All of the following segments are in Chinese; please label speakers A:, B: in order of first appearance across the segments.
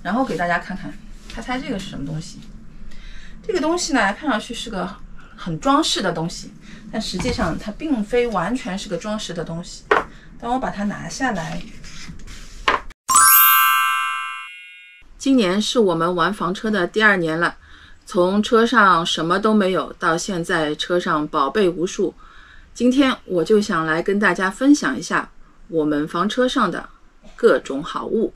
A: 然后给大家看看，猜猜这个是什么东西？这个东西呢，看上去是个很装饰的东西，但实际上它并非完全是个装饰的东西。当我把它拿下来，今年是我们玩房车的第2年了，从车上什么都没有到现在车上宝贝无数。今天我就想来跟大家分享一下我们房车上的各种好物。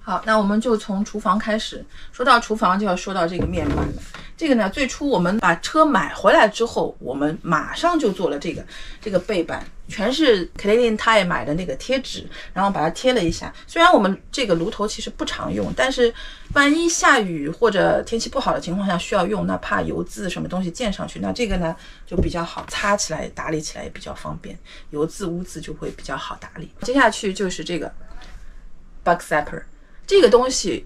A: 好，那我们就从厨房开始。说到厨房就要说到这个面板了。这个呢，最初我们把车买回来之后，我们马上就做了这个背板，全是 Canadian Tire 买的那个贴纸，然后把它贴了一下。虽然我们这个炉头其实不常用，但是万一下雨或者天气不好的情况下需要用，那怕油渍什么东西溅上去，那这个呢就比较好擦起来，打理起来也比较方便，油渍污渍就会比较好打理。接下去就是这个 Bug Zapper。这个东西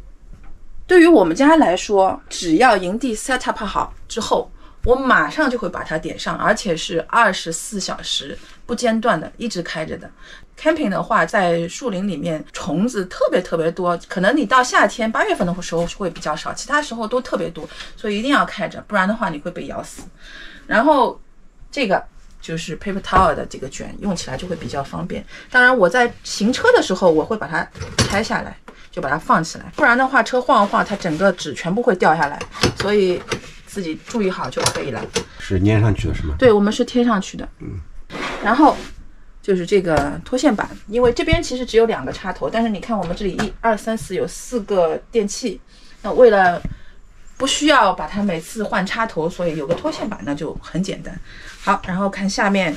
A: 对于我们家来说，只要营地 set up 好之后，我马上就会把它点上，而且是24小时不间断的一直开着的。Camping 的话，在树林里面虫子特别多，可能你到夏天8月份的时候会比较少，其他时候都特别多，所以一定要开着，不然的话你会被咬死。然后这个就是 paper towel 的这个卷，用起来就会比较方便。当然我在行车的时候，我会把它拆下来，就把它放起来，不然的话车晃一晃，它整个纸全部会掉下来，所以自己注意好就可以了。
B: 是粘上去的是吗？
A: 对，我们是贴上去的。然后就是这个脱线板，因为这边其实只有2个插头，但是你看我们这里1、2、3、4有4个电器，那为了不需要把它每次换插头，所以有个脱线板那就很简单。好，然后看下面，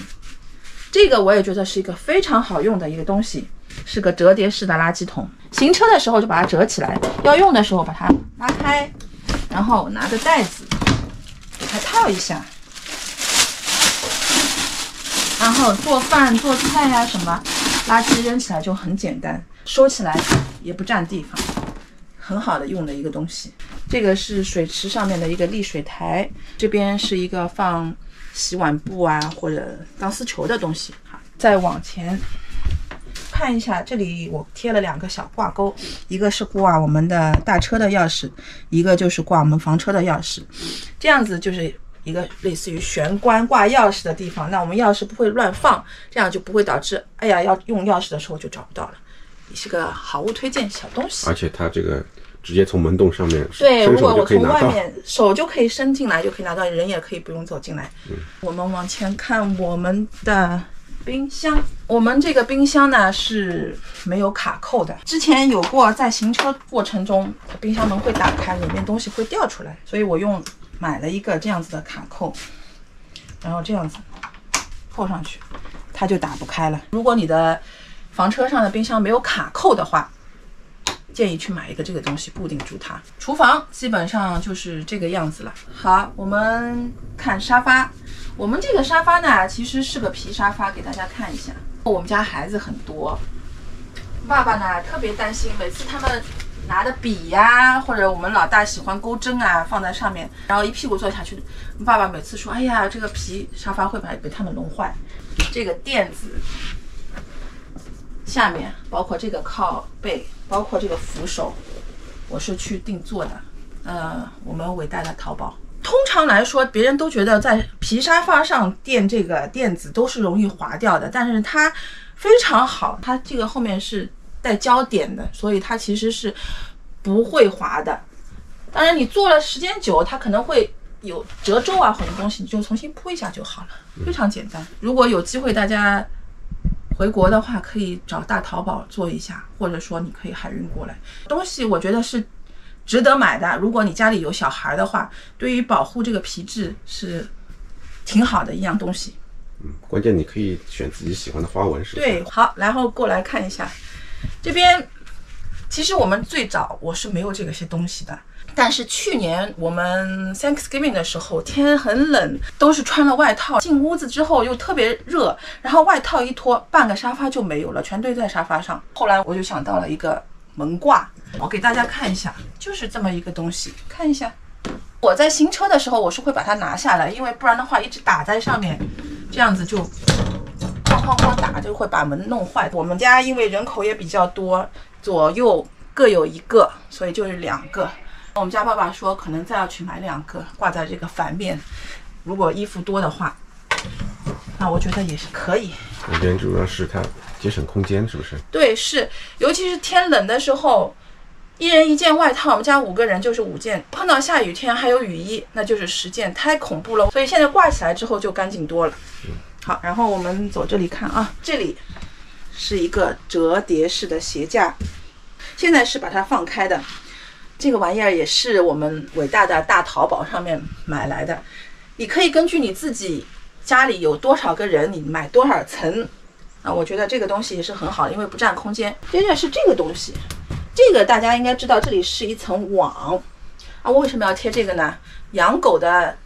A: 这个我也觉得是一个非常好用的一个东西，是个折叠式的垃圾桶。行车的时候就把它折起来，要用的时候把它拉开，然后拿着袋子给它套一下，然后做饭做菜呀什么，垃圾扔起来就很简单，收起来也不占地方，很好的用的一个东西。这个是水池上面的一个沥水台，这边是一个放洗碗布啊或者钢丝球的东西。好，再往前看一下，这里我贴了2个小挂钩，一个是挂我们的大车的钥匙，一个就是挂我们房车的钥匙。这样子就是一个类似于玄关挂钥匙的地方，那我们钥匙不会乱放，这样就不会导致要用钥匙的时候就找不到了。也是个好物推荐小东西。
B: 而且它这个直接从门洞上面
A: 对，如果我从外
B: 到
A: 面手就可以伸进来就可以拿到，人也可以不用走进来。我们往前看我们的冰箱，我们这个冰箱呢是没有卡扣的，之前有过在行车过程中冰箱门会打开，里面东西会掉出来，所以我买了一个这样子的卡扣，然后这样子扣上去它就打不开了。如果你的房车上的冰箱没有卡扣的话，建议去买一个这个东西固定住它。厨房基本上就是这个样子了。好，我们看沙发。我们这个沙发呢其实是个皮沙发，给大家看一下。我们家孩子很多，爸爸呢特别担心，每次他们拿的笔呀，或者我们老大喜欢钩针啊放在上面，然后一屁股坐下去，爸爸每次说，哎呀，这个皮沙发会被他们弄坏。这个垫子下面包括这个靠背，包括这个扶手，我是去定做的，我们伟大的淘宝。通常来说，别人都觉得在皮沙发上垫这个垫子都是容易滑掉的，但是它非常好，它这个后面是带胶点的，所以它其实是不会滑的。当然你做了时间久，它可能会有褶皱啊或者东西，你就重新铺一下就好了，非常简单。如果有机会大家回国的话，可以找大淘宝做一下，或者说你可以海运过来。东西我觉得是值得买的，如果你家里有小孩的话，对于保护这个皮质是挺好的一样东西。
B: 关键你可以选自己喜欢的花纹，是不是？
A: 对，好，然后过来看一下这边。其实我们最早我是没有这些东西的，但是去年我们 Thanksgiving 的时候天很冷，都是穿了外套，进屋子之后又特别热，然后外套一脱，半个沙发就没有了，全堆在沙发上。后来我就想到了一个门挂，我给大家看一下，就是这么一个东西，看一下。我在新车的时候我是会把它拿下来，因为不然的话一直打在上面，这样子就哐哐哐打就会把门弄坏。我们家因为人口也比较多，左右各有一个，所以就是2个。我们家爸爸说可能再要去买2个挂在这个反面，如果衣服多的话，那我觉得也是可以。
B: 我觉得主要是它节省空间，是不是？
A: 对，是，尤其是天冷的时候，1人1件外套，我们家5个人就是5件，碰到下雨天还有雨衣，那就是10件，太恐怖了。所以现在挂起来之后就干净多了。好，然后我们走这里看啊，这里是一个折叠式的鞋架，现在是把它放开的。这个玩意儿也是我们伟大的大淘宝上面买来的，你可以根据你自己家里有多少个人，你买多少层啊？我觉得这个东西也是很好的，因为不占空间。接着是这个东西，这个大家应该知道，这里是一层网啊。我为什么要贴这个呢？养狗的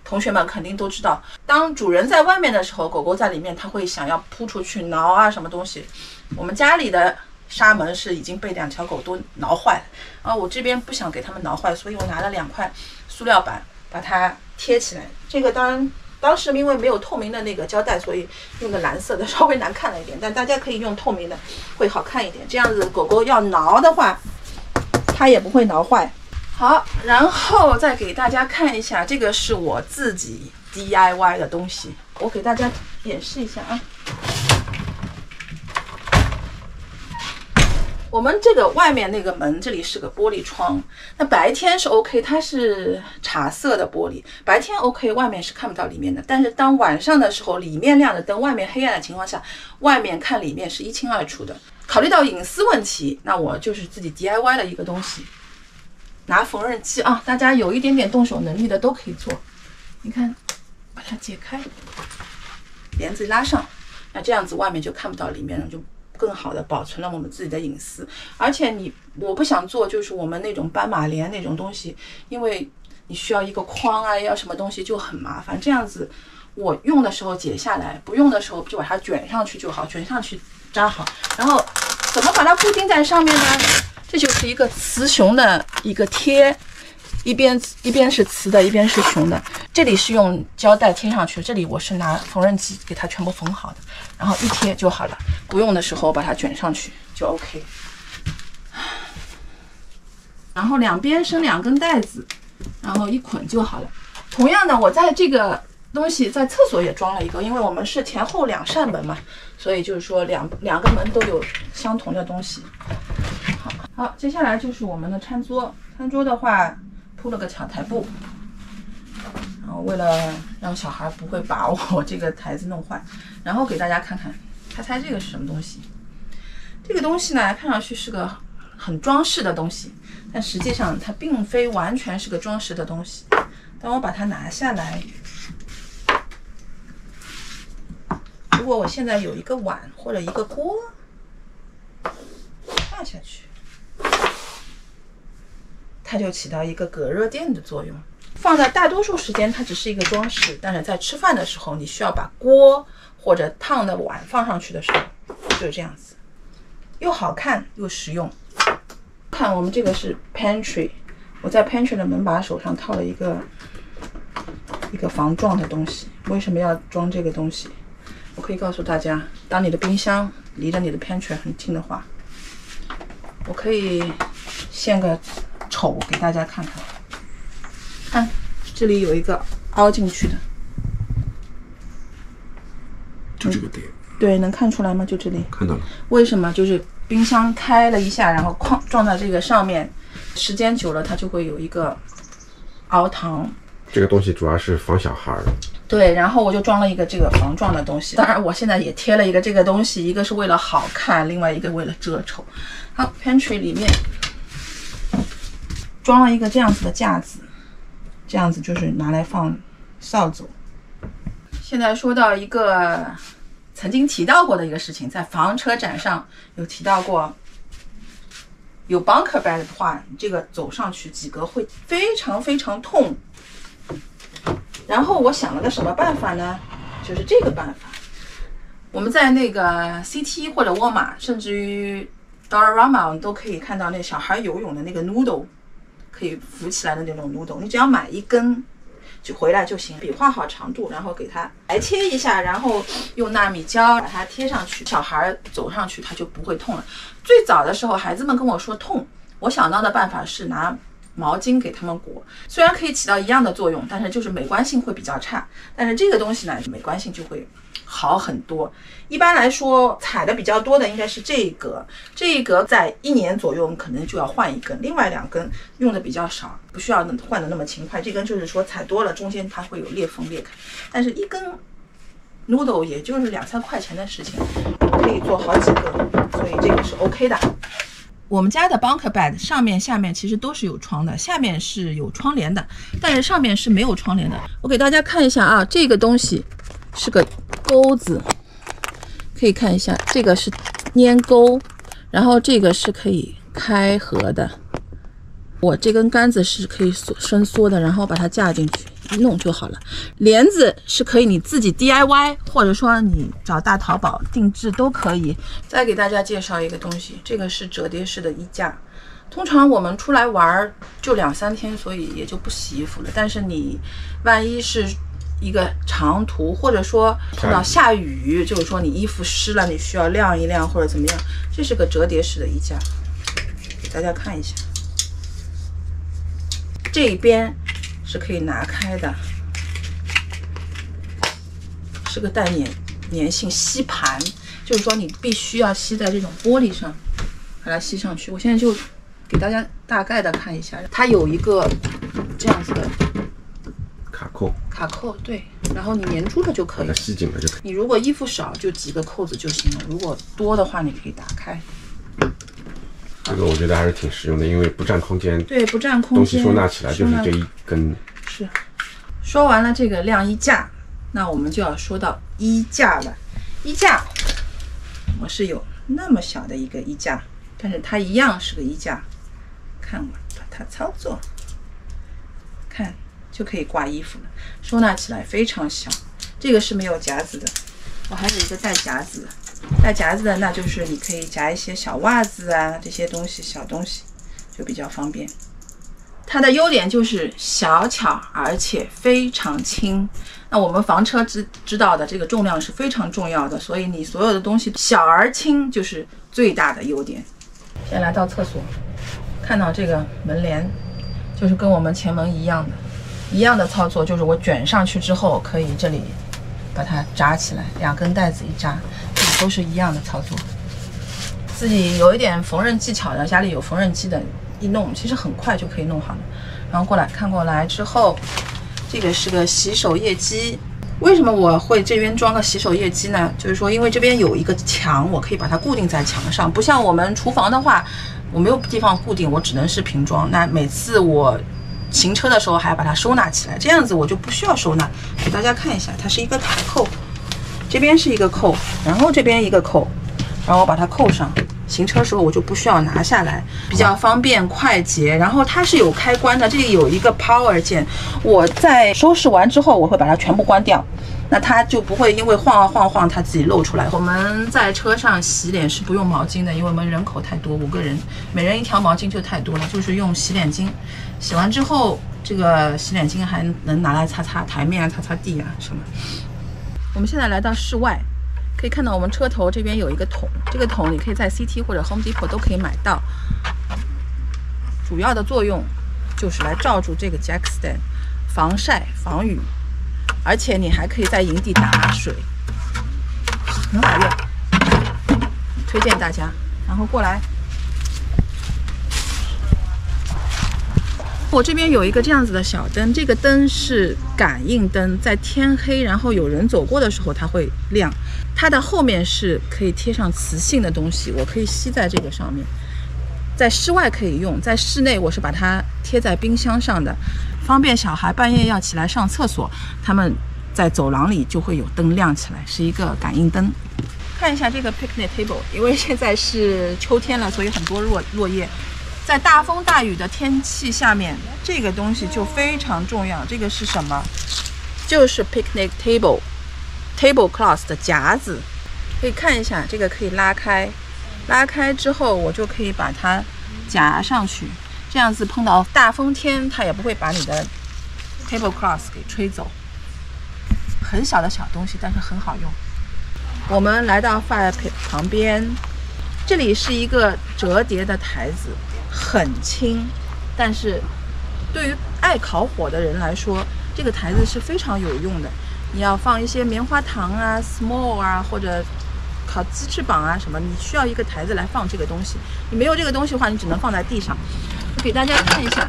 A: 同学们肯定都知道，当主人在外面的时候，狗狗在里面，它会想要扑出去挠啊什么东西。我们家里的纱门是已经被2条狗都挠坏了啊！我这边不想给它们挠坏，所以我拿了2块塑料板把它贴起来。这个当时因为没有透明的那个胶带，所以用的蓝色的稍微难看了一点，但大家可以用透明的，会好看一点。这样子狗狗要挠的话，它也不会挠坏。好，然后再给大家看一下，这个是我自己 DIY 的东西，我给大家演示一下啊。我们这个外面那个门这里是个玻璃窗，那白天是 OK， 它是茶色的玻璃，白天 OK， 外面是看不到里面的。但是当晚上的时候，里面亮着灯，外面黑暗的情况下，外面看里面是一清二楚的。考虑到隐私问题，那我就是自己 DIY 了一个东西，拿缝纫机啊，大家有一点点动手能力的都可以做。你看，把它解开，帘子拉上，那这样子外面就看不到里面了，就更好的保存了我们自己的隐私。而且我不想做就是我们那种斑马帘那种东西，因为你需要一个框啊，要什么东西就很麻烦。这样子我用的时候解下来，不用的时候就把它卷上去就好，卷上去扎好。然后怎么把它固定在上面呢？这就是一个雌雄的一个贴，一边是雌的，一边是雄的。这里是用胶带贴上去，这里我是拿缝纫机给它全部缝好的，然后一贴就好了。不用的时候把它卷上去就 OK。然后两边伸2根带子，然后一捆就好了。同样的，我在这个东西在厕所也装了一个，因为我们是前后2扇门嘛，所以就是说两个门都有相同的东西。好，接下来就是我们的餐桌。餐桌的话铺了个小台布，然后为了让小孩不会把我这个台子弄坏，然后给大家看看，猜这个是什么东西？这个东西呢，看上去是个很装饰的东西，但实际上它并非完全是个装饰的东西。当我把它拿下来，如果我现在有一个碗或者一个锅放下去，它就起到一个隔热垫的作用。放在大多数时间它只是一个装饰，但是在吃饭的时候，你需要把锅或者烫的碗放上去的时候，就是这样子，又好看又实用。看我们这个是 pantry， 我在 pantry 的门把手上套了一个防撞的东西。为什么要装这个东西？我可以告诉大家，当你的冰箱离着你的 pantry 很近的话，我可以献个丑给大家看看。看，这里有一个凹进去的，
B: 就这个点。
A: 对，能看出来吗？就这里。
B: 看到了。
A: 为什么？就是冰箱开了一下，然后哐撞在这个上面，时间久了它就会有一个凹塘。
B: 这个东西主要是防小孩的。
A: 对，然后我就装了一个这个防撞的东西。当然，我现在也贴了一个这个东西，一个是为了好看，另外一个为了遮丑。好 ，pantry 里面装了一个这样子的架子，这样子就是拿来放扫帚。现在说到一个曾经提到过的一个事情，在房车展上有提到过，有 bunker bed 的话，你这个走上去几格会非常非常痛。然后我想了个什么办法呢？就是这个办法。我们在那个 CT 或者沃尔玛，甚至于 Dollarama， 我们都可以看到那小孩游泳的那个 noodle， 可以浮起来的那种 noodle， 你只要买1根就回来就行，比划好长度，然后给它裁切一下，然后用纳米胶把它贴上去，小孩走上去他就不会痛了。最早的时候孩子们跟我说痛，我想到的办法是拿毛巾给它们裹，虽然可以起到一样的作用，但是就是美观性会比较差。但是这个东西呢，美观性就会好很多。一般来说，踩的比较多的应该是这一格，这一格在1年左右可能就要换一根，另外2根用的比较少，不需要换的那么勤快。这根就是说踩多了，中间它会有裂缝裂开，但是一根 noodle 也就是2-3块钱的事情，可以做好几个，所以这个是 OK 的。我们家的 bunker bed 上面下面其实都是有窗的，下面是有窗帘的，但是上面是没有窗帘的。我给大家看一下啊，这个东西是个钩子，可以看一下，这个是粘钩，然后这个是可以开合的。我这根杆子是可以伸缩的，然后把它架进去一弄就好了。帘子是可以你自己 DIY， 或者说你找大淘宝定制都可以。再给大家介绍一个东西，这个是折叠式的衣架。通常我们出来玩就2-3天，所以也就不洗衣服了。但是你万一是一个长途，或者说碰到下雨，就是说你衣服湿了，你需要晾一晾或者怎么样，这是个折叠式的衣架，给大家看一下。这一边是可以拿开的，是个带粘性吸盘，就是说你必须要吸在这种玻璃上，把它吸上去。我现在就给大家大概的看一下，它有一个这样子的卡扣，对，然后你粘住了就可以了，
B: 吸紧了就可以。
A: 你如果衣服少，就几个扣子就行了；如果多的话，你可以打开。
B: 这个我觉得还是挺实用的，因为不占空间。
A: 对，不占空间。
B: 东西收纳起来就是这一根。
A: 是。说完了这个晾衣架，那我们就要说到衣架了。衣架，我是有那么小的一个衣架，但是它一样是个衣架。看我把它操作，看就可以挂衣服了，收纳起来非常小。这个是没有夹子的，我还有一个带夹子的。带夹子的，那就是你可以夹一些小袜子啊，这些东西小东西就比较方便。它的优点就是小巧而且非常轻。那我们房车知道的这个重量是非常重要的，所以你所有的东西小而轻就是最大的优点。先来到厕所，看到这个门帘，就是跟我们前门一样的操作，就是我卷上去之后可以这里把它扎起来，2根带子一扎，都是一样的操作。自己有一点缝纫技巧的，家里有缝纫机的，一弄其实很快就可以弄好了。然后看过来之后，这个是个洗手液机。为什么我会这边装个洗手液机呢？就是说因为这边有一个墙，我可以把它固定在墙上，不像我们厨房的话，我没有地方固定，我只能是平装。那每次我行车的时候还要把它收纳起来，这样子我就不需要收纳。给大家看一下，它是一个卡扣，这边是一个扣，然后这边一个扣，然后我把它扣上。行车时候我就不需要拿下来，比较方便快捷。然后它是有开关的，这里有一个 power 键，我在收拾完之后我会把它全部关掉，那它就不会因为晃啊晃它自己露出来。我们在车上洗脸是不用毛巾的，因为我们人口太多，5个人，每人1条毛巾就太多了，就是用洗脸巾。洗完之后，这个洗脸巾还能拿来擦擦台面啊、擦擦地啊什么。我们现在来到室外，可以看到我们车头这边有一个桶，这个桶你可以在 CT 或者 Home Depot 都可以买到。主要的作用就是来罩住这个 Jack Stand， 防晒防雨，而且你还可以在营地打水，很好用，推荐大家。然后过来，我这边有一个这样子的小灯，这个灯是感应灯，在天黑然后有人走过的时候它会亮。它的后面是可以贴上磁性的东西，我可以吸在这个上面。在室外可以用，在室内我是把它贴在冰箱上的，方便小孩半夜要起来上厕所，他们在走廊里就会有灯亮起来，是一个感应灯。看一下这个 picnic table， 因为现在是秋天了，所以很多落叶。在大风大雨的天气下面，这个东西就非常重要。这个是什么？就是 picnic tablecloth 的夹子。可以看一下，这个可以拉开，拉开之后我就可以把它夹上去，这样子碰到大风天它也不会把你的 tablecloth 给吹走。很小的小东西，但是很好用。我们来到 fire pit 旁边，这里是一个折叠的台子，很轻，但是对于爱烤火的人来说，这个台子是非常有用的。你要放一些棉花糖啊、s'more 啊，或者烤鸡翅膀啊什么，你需要一个台子来放这个东西。你没有这个东西的话，你只能放在地上。我给大家看一下，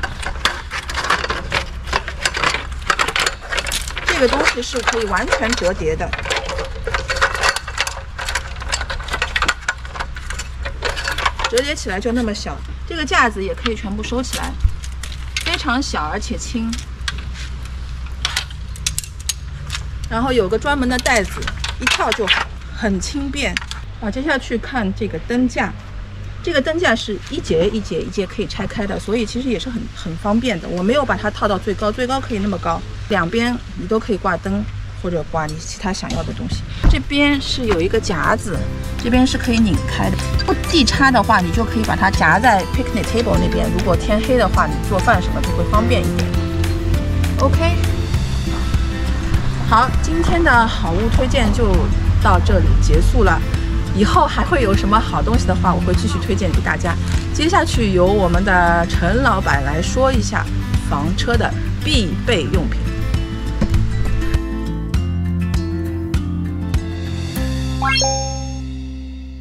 A: 这个东西是可以完全折叠的。折叠起来就那么小，这个架子也可以全部收起来，非常小而且轻。然后有个专门的袋子，一跳就好，很轻便。接下去看这个灯架，这个灯架是一节一节一节可以拆开的，所以其实也是很方便的。我没有把它套到最高，最高可以那么高，两边你都可以挂灯或者挂你其他想要的东西。这边是有一个夹子，这边是可以拧开的。不地插的话，你就可以把它夹在 picnic table 那边。如果天黑的话，你做饭什么就会方便一点。OK， 好，今天的好物推荐就到这里结束了。以后还会有什么好东西的话，我会继续推荐给大家。接下去由我们的陈老板来说一下房车的必备用品。